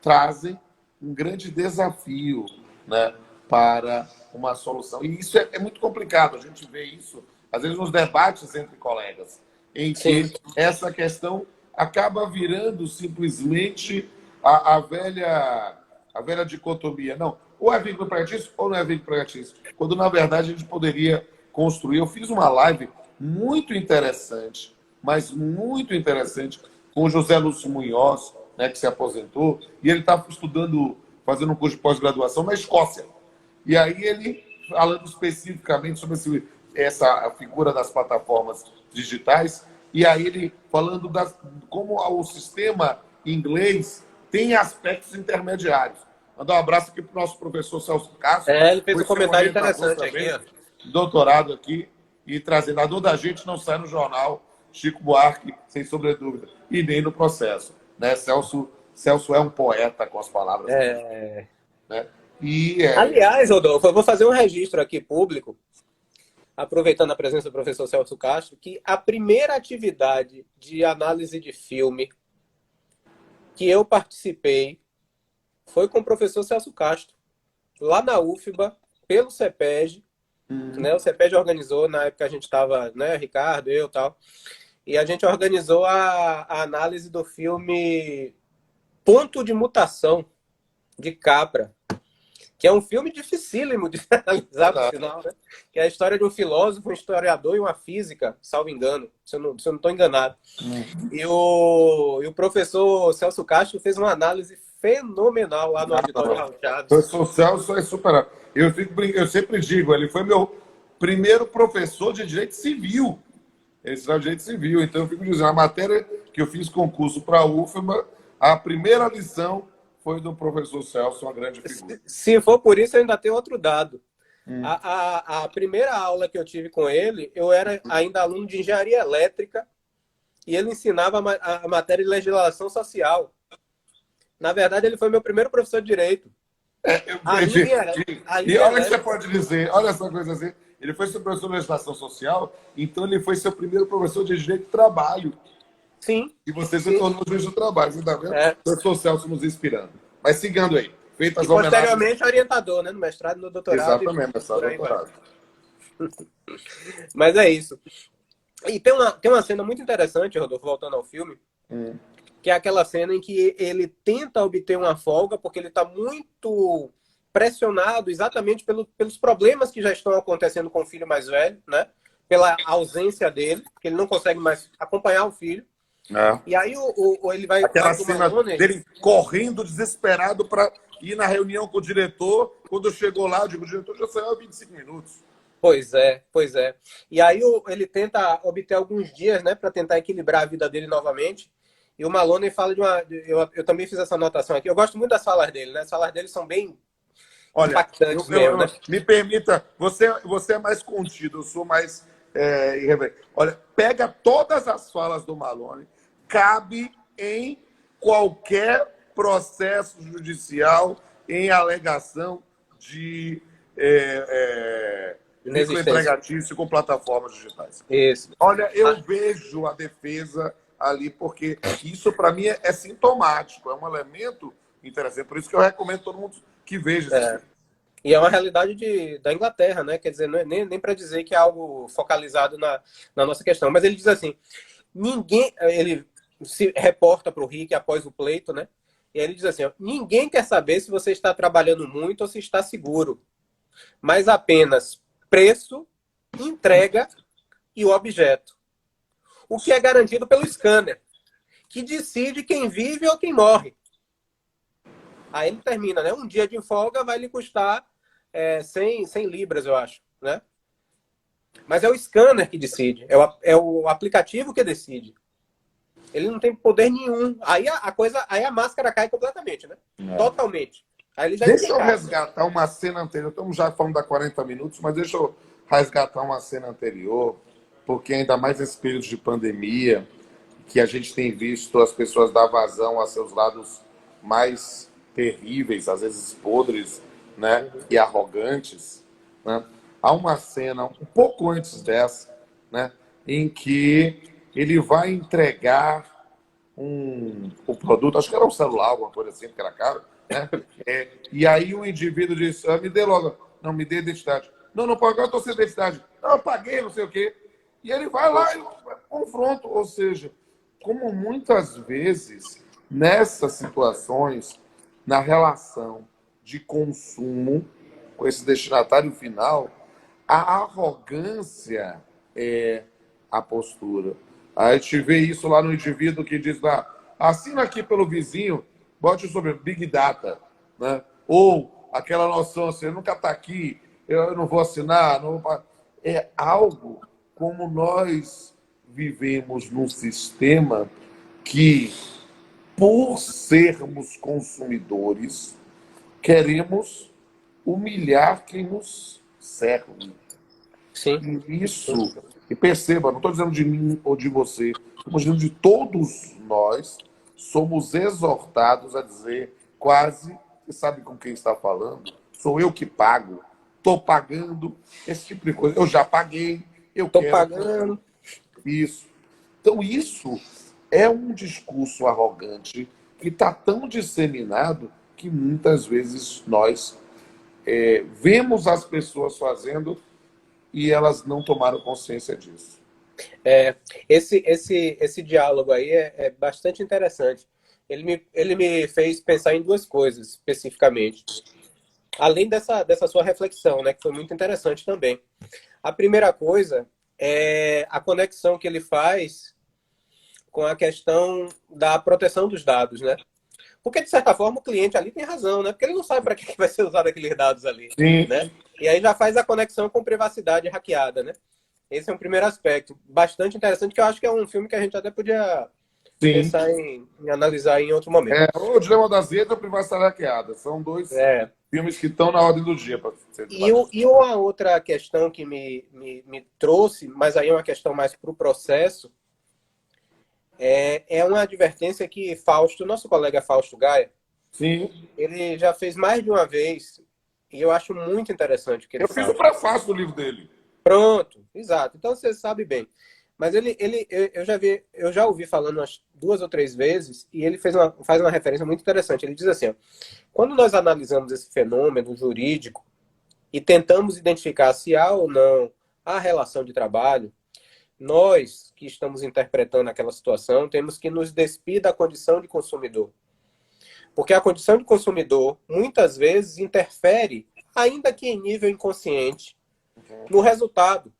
trazem um grande desafio, né, para uma solução. E isso é muito complicado, a gente vê isso, às vezes, nos debates entre colegas, em que Sim. essa questão acaba virando simplesmente a velha dicotomia. Não, ou é vínculo empregatício ou não é vínculo empregatício. Quando, na verdade, a gente poderia construir. Eu fiz uma live muito interessante, mas muito interessante, com o José Lúcio Munhoz, né, que se aposentou, e ele estava estudando, fazendo um curso de pós-graduação na Escócia. E aí ele, falando especificamente sobre essa figura das plataformas digitais, e aí ele falando como o sistema inglês tem aspectos intermediários. Mandar um abraço aqui para o nosso professor Celso Castro, Ele fez foi um seu comentário orientador interessante aqui, também, ó. doutorado aqui, e trazendo a dor da gente não sai no jornal Chico Buarque, sem sobredúvida, e nem no processo. Né? Celso é um poeta com as palavras dele. Né? Aliás, Rodolfo, eu vou fazer um registro aqui público, aproveitando a presença do professor Celso Castro, que a primeira atividade de análise de filme que eu participei foi com o professor Celso Castro, lá na UFBA, pelo CEPEG. Né? O CEPEG organizou, na época a gente estava, né, Ricardo, eu e tal, e a gente organizou a análise do filme Ponto de Mutação, de Capra, que é um filme dificílimo de analisar, por sinal, né? Que é a história de um filósofo, um historiador e uma física, salvo engano, se eu não estou enganado. E o professor Celso Castro fez uma análise fenomenal lá no Auditório Raul Chaves. O professor Celso é super. Eu sempre digo, ele foi meu primeiro professor de Direito Civil. Ele estudava Direito Civil, então eu fico dizendo, a matéria que eu fiz concurso para a UFBA, a primeira lição foi do professor Celso, uma grande figura. Se for por isso, eu ainda tenho outro dado. A primeira aula que eu tive com ele, eu era ainda aluno de engenharia elétrica e ele ensinava a matéria de legislação social. Na verdade, ele foi meu primeiro professor de direito. E olha o que você pode dizer, olha essa coisa assim, ele foi seu professor de legislação social, então ele foi seu primeiro professor de direito do trabalho. Sim. E você se tornou juiz do trabalho, você está vendo? O professor Celso nos inspirando. Mas seguindo aí, feitas as homenagens... posteriormente orientador, né? No mestrado e no doutorado. Exatamente, mestrado e doutorado. Mas é isso. E tem uma cena muito interessante, Rodolfo, voltando ao filme, que é aquela cena em que ele tenta obter uma folga porque ele está muito pressionado exatamente pelos problemas que já estão acontecendo com o filho mais velho, né? Pela ausência dele, que ele não consegue mais acompanhar o filho. E aí ele vai... Aquela cena dele correndo, desesperado, para ir na reunião com o diretor. Quando chegou lá, eu digo, o diretor já saiu há 25 minutos. Pois é. E aí ele tenta obter alguns dias, né, para tentar equilibrar a vida dele novamente. E o Maloney fala de uma... Eu também fiz essa anotação aqui. Eu gosto muito das falas dele, né? As falas dele são bem impactantes mesmo, né? Me permita, você é mais contido, eu sou mais irreverente. Olha, pega todas as falas do Maloney, cabe em qualquer processo judicial em alegação de vínculo empregatício com plataformas digitais. Isso. Olha, eu vejo a defesa ali, porque isso, para mim, é sintomático, é um elemento interessante. Por isso que eu recomendo todo mundo que veja esse filme. E é uma realidade da Inglaterra, né? Quer dizer, não é nem para dizer que é algo focalizado na nossa questão. Mas ele diz assim, ele se reporta para o Rick após o pleito, né? E aí ele diz assim, ó, ninguém quer saber se você está trabalhando muito ou se está seguro, mas apenas preço, entrega e o objeto. O que é garantido pelo scanner, que decide quem vive ou quem morre. Aí ele termina, né? Um dia de folga vai lhe custar 100 libras, eu acho, né? Mas é o scanner que decide, é o aplicativo que decide. Ele não tem poder nenhum. Aí a máscara cai completamente, né? Totalmente. Aí ele já deixa eu resgatar uma cena anterior. Estamos já falando da 40 minutos, mas deixa eu resgatar uma cena anterior, porque ainda mais nesse período de pandemia, que a gente tem visto as pessoas dar vazão a seus lados mais terríveis, às vezes podres, né? E arrogantes, né? Há uma cena um pouco antes dessa, né? Em que ele vai entregar o produto, acho que era um celular, alguma coisa assim, porque era caro, né? E aí o indivíduo diz, me dê logo, não, me dê identidade. Não, não, agora eu estou sem identidade. Não, eu paguei, não sei o quê. E ele vai lá e confronta. Ou seja, como muitas vezes, nessas situações, na relação de consumo com esse destinatário final, a arrogância é a postura. A gente vê isso lá no indivíduo que diz lá, assina aqui pelo vizinho, bote sobre Big Data, né? Ou aquela noção assim, nunca está aqui, eu não vou assinar. Não vou... É algo como nós vivemos num sistema que, por sermos consumidores, queremos humilhar quem nos serve. Sim. E isso, e perceba, não estou dizendo de mim ou de você, estamos dizendo de todos nós, somos exortados a dizer quase, você sabe com quem está falando? Sou eu que pago, estou pagando, esse tipo de coisa. Eu já paguei, eu Estou quero pagando. isso. Então, isso é um discurso arrogante que está tão disseminado que muitas vezes nós vemos as pessoas fazendo e elas não tomaram consciência disso. Esse diálogo aí é bastante interessante. Ele me fez pensar em duas coisas, especificamente. Além dessa sua reflexão, né, que foi muito interessante também. A primeira coisa é a conexão que ele faz com a questão da proteção dos dados, né? Porque, de certa forma, o cliente ali tem razão, né? Porque ele não sabe para que vai ser usado aqueles dados ali, Sim. né? E aí já faz a conexão com privacidade hackeada, né? Esse é um primeiro aspecto bastante interessante, que eu acho que é um filme que a gente até podia pensar em analisar em outro momento. O Dilema das Redes e a Privacidade Hackeada. São dois filmes que estão na ordem do dia. Para ser e uma outra questão que me trouxe, mas aí é uma questão mais para o processo, é uma advertência que Fausto, nosso colega Fausto Gaia, Sim. ele já fez mais de uma vez, e eu acho muito interessante o que ele fala. Eu fiz o prefácio do livro dele. Pronto, exato. Então você sabe bem. Mas eu já ouvi falando umas 2 ou 3 vezes, e ele faz uma referência muito interessante. Ele diz assim, ó, quando nós analisamos esse fenômeno jurídico e tentamos identificar se há ou não a relação de trabalho, nós que estamos interpretando aquela situação temos que nos despir da condição de consumidor. Porque a condição de consumidor, muitas vezes, interfere, ainda que em nível inconsciente, no resultado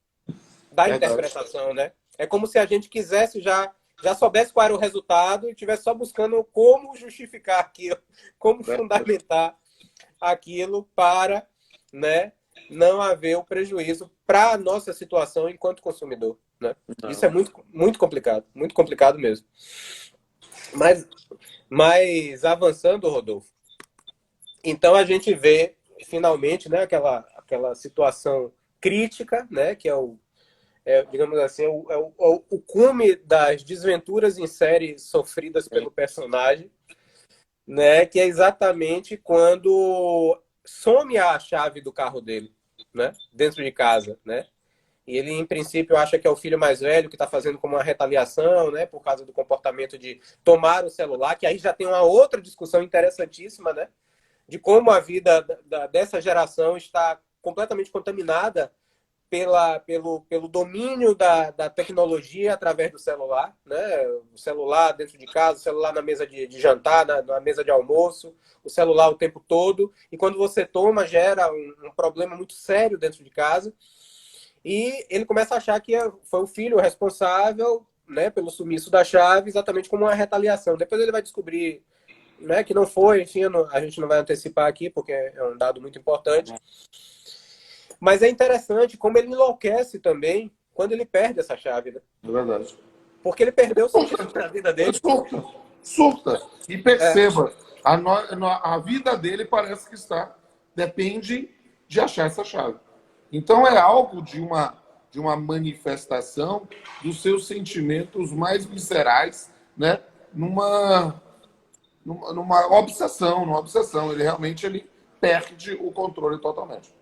da interpretação, né? É como se a gente quisesse já soubesse qual era o resultado e estivesse só buscando como justificar aquilo, como fundamentar aquilo para, né, não haver o prejuízo para a nossa situação enquanto consumidor, né? Isso é muito complicado mesmo. Mas avançando, Rodolfo, então a gente vê finalmente, né, aquela situação crítica, né, que digamos assim, o cume das desventuras em série sofridas pelo personagem, né, que é exatamente quando some a chave do carro dele, né, dentro de casa, né, e ele, em princípio, acha que é o filho mais velho que está fazendo como uma retaliação, né, por causa do comportamento de tomar o celular, que aí já tem uma outra discussão interessantíssima, né, de como a vida dessa geração está completamente contaminada pelo domínio da tecnologia através do celular, né? O celular dentro de casa, o celular na mesa de jantar, na mesa de almoço, o celular o tempo todo. E quando você toma, gera um problema muito sério dentro de casa. E ele começa a achar que foi o filho responsável, né, pelo sumiço da chave, exatamente como uma retaliação. Depois ele vai descobrir, né, que não foi, enfim, a gente não vai antecipar aqui, porque é um dado muito importante. Mas é interessante como ele enlouquece também quando ele perde essa chave, né? É verdade. Porque ele perdeu o sentido da vida dele. Surta. E perceba, a vida dele parece que depende de achar essa chave. Então é algo de uma manifestação dos seus sentimentos mais viscerais, né? Numa obsessão. Ele realmente perde o controle totalmente.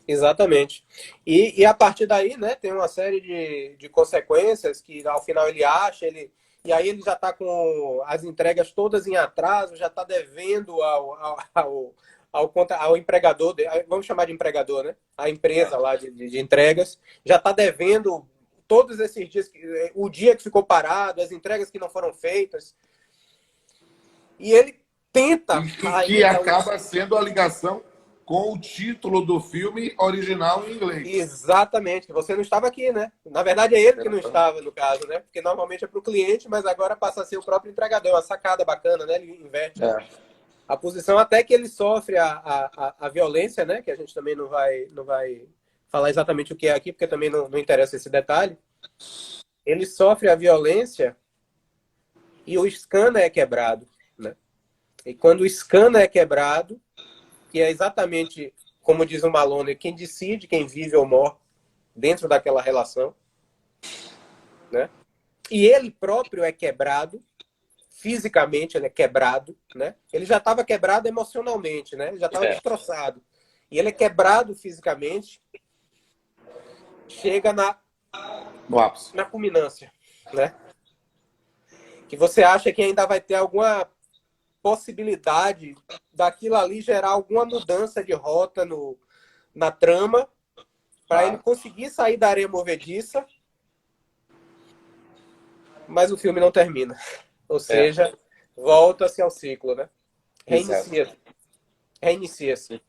Exatamente. E a partir daí, né, tem uma série de consequências que ao final ele acha, ele e aí ele já está com as entregas todas em atraso, já está devendo ao empregador, vamos chamar de empregador, né? A empresa lá de entregas, já está devendo todos esses dias, o dia que ficou parado, as entregas que não foram feitas. E ele tenta E que acaba sendo a ligação com o título do filme original em inglês. Exatamente, que você não estava aqui, né? Na verdade é ele que não estava, no caso, né? Porque normalmente é para o cliente, mas agora passa a ser o próprio entregador. É uma sacada bacana, né? Ele inverte a posição, até que ele sofre a violência, né? Que a gente também não vai falar exatamente o que é aqui, porque também não interessa esse detalhe. Ele sofre a violência e o scanner é quebrado, né? E quando o scanner é quebrado, que é exatamente, como diz o Malone, quem decide quem vive ou morre dentro daquela relação, né? E ele próprio é quebrado, fisicamente ele é quebrado, né? Ele já estava quebrado emocionalmente, né? Ele já estava destroçado. E ele é quebrado fisicamente, chega no ápice, na culminância, né? Que você acha que ainda vai ter alguma possibilidade daquilo ali gerar alguma mudança de rota na trama para ele conseguir sair da areia movediça, mas o filme não termina. Ou seja, volta-se ao ciclo, né? Reinicia-se.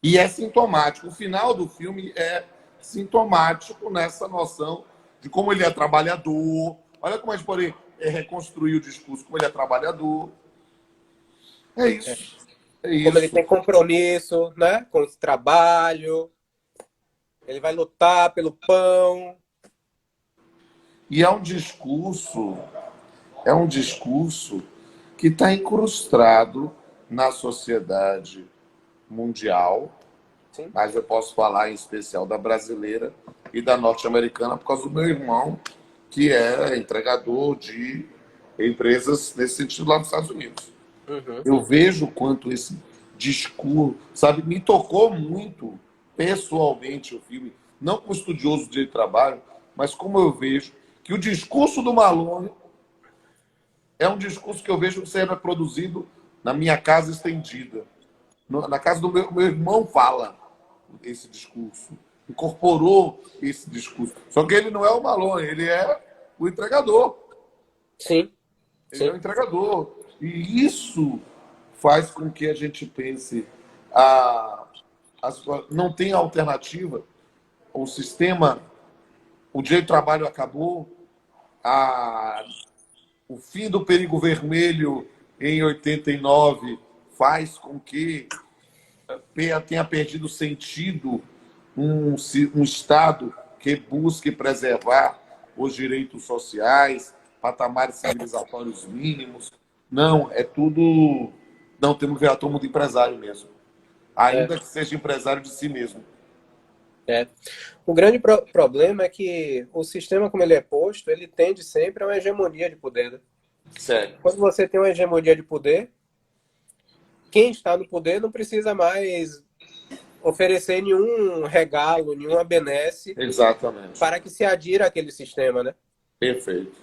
E é sintomático. O final do filme é sintomático nessa noção de como ele é trabalhador. Olha como a gente pode reconstruir o discurso, como ele é trabalhador. É isso. Como ele tem compromisso, né, com o trabalho, ele vai lutar pelo pão. E é um discurso que está incrustado na sociedade mundial, Sim. Mas eu posso falar em especial da brasileira e da norte-americana por causa do meu irmão, que é entregador de empresas nesse sentido lá nos Estados Unidos. Uhum. Eu vejo quanto esse discurso, sabe, me tocou muito pessoalmente o filme, não como estudioso de trabalho, mas como eu vejo que o discurso do Malone é um discurso que eu vejo sendo produzido na minha casa estendida. Na casa do meu irmão fala esse discurso, incorporou esse discurso. Só que ele não é o Malone, ele é o entregador. Sim. Ele é o entregador. E isso faz com que a gente pense não tem alternativa. O sistema, o direito do trabalho acabou, o fim do perigo vermelho em 89 faz com que tenha perdido sentido um Estado que busque preservar os direitos sociais, patamares civilizatórios mínimos. Não, é tudo... Não, temos que virar todo mundo empresário mesmo. Ainda que seja empresário de si mesmo. O grande problema é que o sistema, como ele é posto, ele tende sempre a uma hegemonia de poder. Né? Sério. Quando você tem uma hegemonia de poder, quem está no poder não precisa mais oferecer nenhum regalo, nenhuma benesse. Exatamente. Para que se adira àquele sistema, né? Perfeito.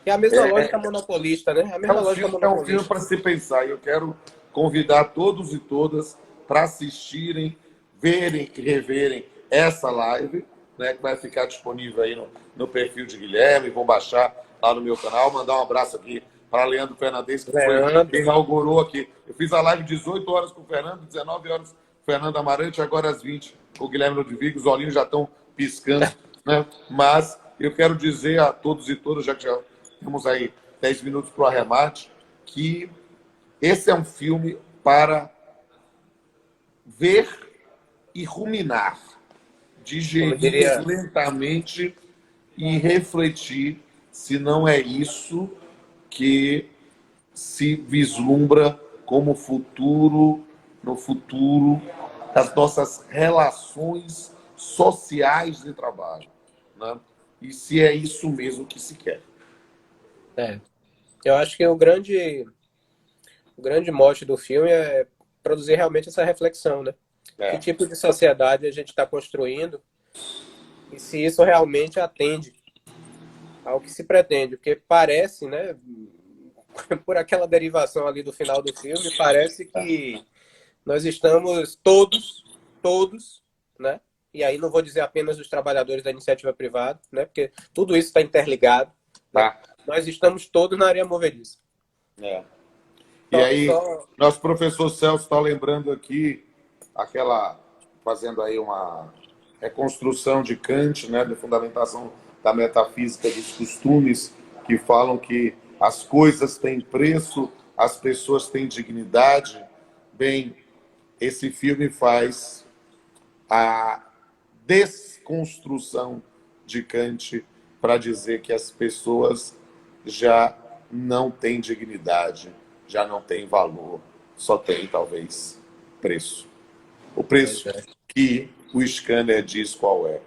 É a mesma lógica monopolista, né? É um filme para se pensar. E eu quero convidar todos e todas para assistirem, verem e reverem essa live, né, que vai ficar disponível aí no perfil de Guilherme. Vão baixar lá no meu canal. Mandar um abraço aqui para Leandro Fernandes, que foi quem inaugurou aqui. Eu fiz a live 18 horas com o Fernando, 19 horas com o Fernando Amarante, agora às 20 com o Guilherme Ludwig. Os olhinhos já estão piscando, né? Mas eu quero dizer a todos e todas, já que já temos aí 10 minutos para o arremate, que esse é um filme para ver e ruminar, digerir lentamente e refletir se não é isso que se vislumbra como futuro, no futuro das nossas relações sociais de trabalho, né? E se é isso mesmo que se quer. Eu acho que o grande mote do filme é produzir realmente essa reflexão, né? Que tipo de sociedade a gente está construindo e se isso realmente atende ao que se pretende, porque parece, né, por aquela derivação ali do final do filme, parece que nós estamos todos, né? E aí não vou dizer apenas os trabalhadores da iniciativa privada, né? Porque tudo isso está interligado, né? Nós estamos todos na areia movediça. É. E aí, nosso professor Celso está lembrando aqui fazendo aí uma reconstrução de Kant, né, de fundamentação da metafísica dos costumes, que falam que as coisas têm preço, as pessoas têm dignidade. Bem, esse filme faz a desconstrução de Kant para dizer que as pessoas já não têm dignidade, já não têm valor, só tem, talvez, preço. O preço que o scanner diz qual é.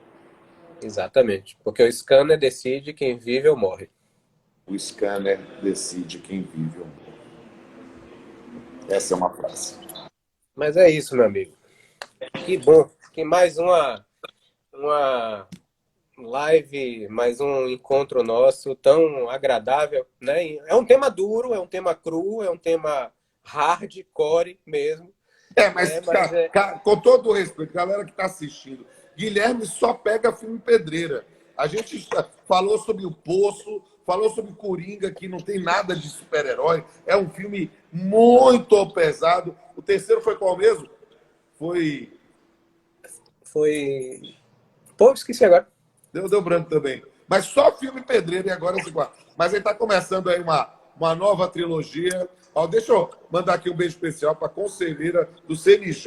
Exatamente, porque o scanner decide quem vive ou morre. O scanner decide quem vive ou morre. Essa é uma frase. Mas é isso, meu amigo. Que bom que mais uma live, mais um encontro nosso tão agradável, né? É um tema duro, é um tema cru, é um tema hardcore mesmo. Mas com todo o respeito, galera que está assistindo, Guilherme só pega filme pedreira. A gente falou sobre O Poço, falou sobre Coringa, que não tem nada de super-herói. É um filme muito pesado. O terceiro foi qual mesmo? Foi... Pô, esqueci agora. Deu branco também. Mas só filme pedreiro e agora esse quadro. Mas ele está começando aí uma nova trilogia. Deixa eu mandar aqui um beijo especial para a conselheira do CNJ,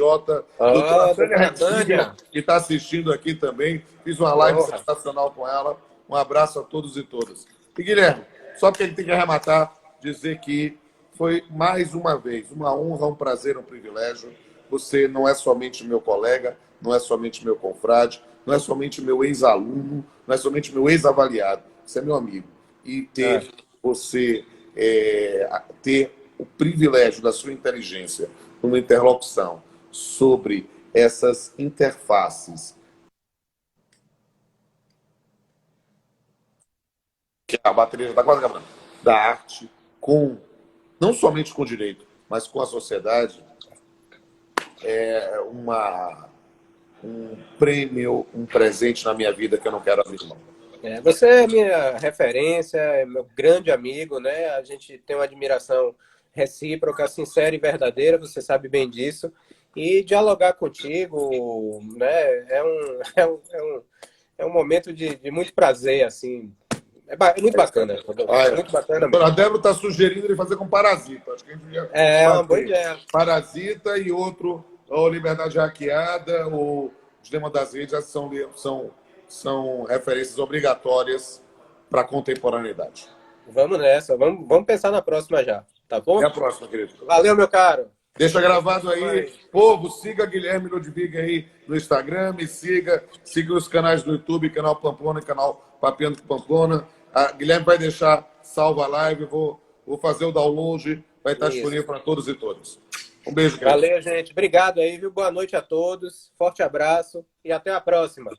doutora Tânia, que está assistindo aqui também. Fiz uma live sensacional com ela. Um abraço a todos e todas. E, Guilherme, só que ele tem que arrematar, dizer que foi mais uma vez uma honra, um prazer, um privilégio. Você não é somente meu colega, não é somente meu confrade, não é somente meu ex-aluno, não é somente meu ex-avaliado. Você é meu amigo. E ter você ter o privilégio da sua inteligência numa interlocução sobre essas interfaces que a bateria já está quase acabando, da arte não somente com o direito, mas com a sociedade, é um prêmio, um presente na minha vida que eu não quero abrir mão. Você é minha referência, é meu grande amigo, né? A gente tem uma admiração recíproca, sincera e verdadeira, você sabe bem disso. E dialogar contigo, né? É um momento de muito prazer, assim. É muito bacana. Muito bacana mesmo. A Débora está sugerindo ele fazer com Parasita. Acho que a gente devia uma boa ideia. Parasita e outro, ou Liberdade Hackeada, ou Dilema das Redes, são referências obrigatórias para a contemporaneidade. Vamos nessa. Vamos pensar na próxima já. Tá bom? Até a próxima, querido. Valeu, meu caro. Deixa gravado aí. Povo, siga Guilherme Ludwig aí no Instagram, me siga os canais do YouTube, canal Pamplona e canal Papiando com Pamplona. A Guilherme vai deixar salva a live, vou fazer o download, vai estar disponível para todos e todas. Um beijo, querido. Valeu, gente. Obrigado aí, viu? Boa noite a todos. Forte abraço e até a próxima.